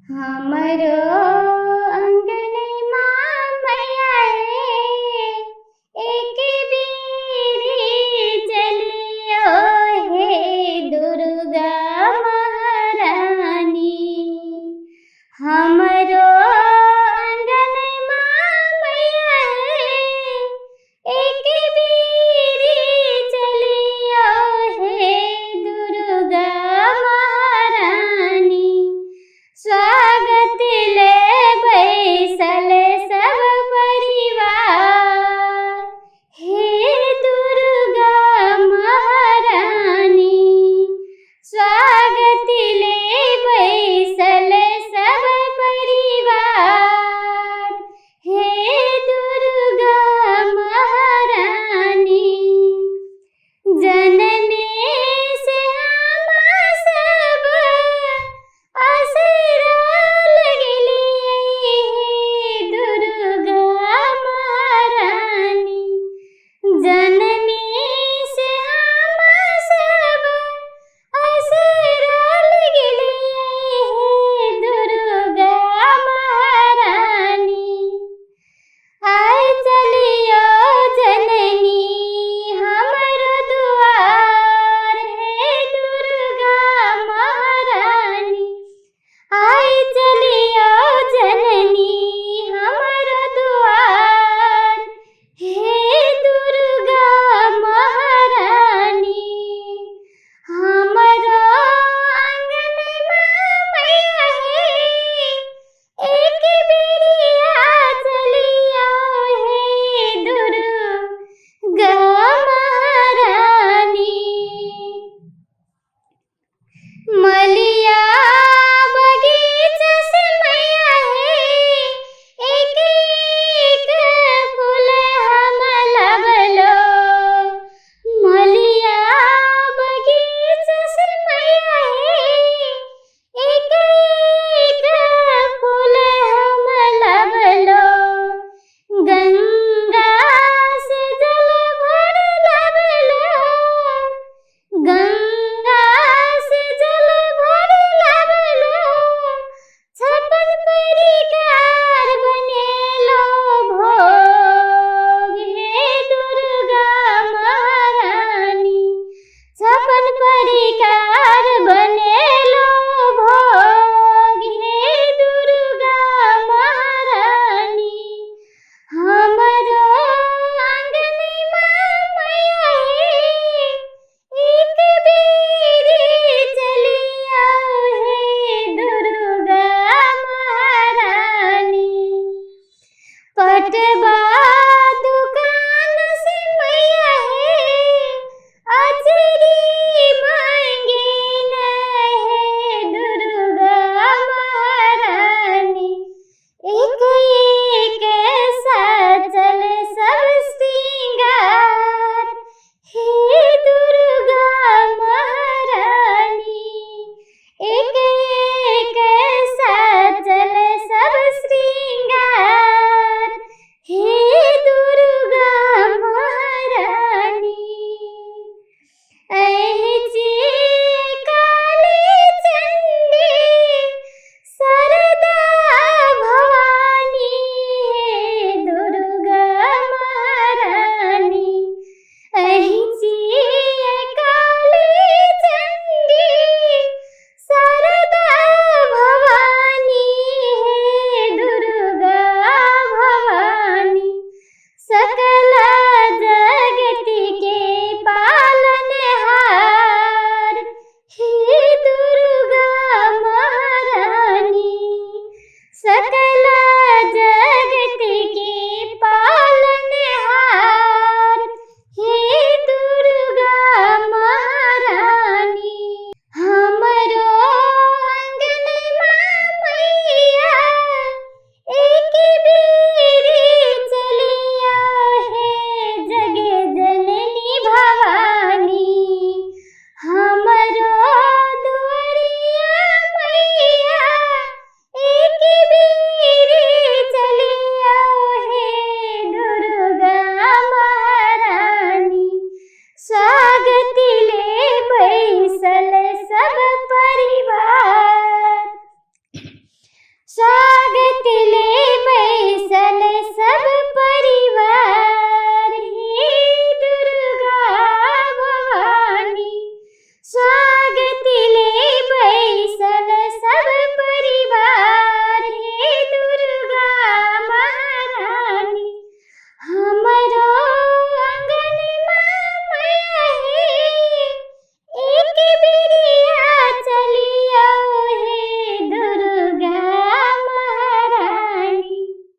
हमरो अंगनमा मैया हे, एक बीरी चलियो हे दुर्गा महारानी। हमरो अंगनमा मैया हे, एक बीरी चलियो हे दुर्गा महारानी। स्वागत ले बैसल सब परिवार, हे दुर्गा महारानी। स्वागत ले बैसल सब परिवार, हे दुर्गा महारानी। जननी से हम सब असरा लगलिए हे दुर्गा महारानी। जननी से हम सब असरा लगलिए हे दुर्गा महारानी। आय चलियो जननी हमरो दुआर, हे दुर्गा महारानी। आय चलियो जननी हमरो दुआर, हे दुर्गा महारानी। हमरो अंगनमा मैया हे, एक बेरिया चलियो हे दुर्गा महारानी। मलिया बगीचा से सा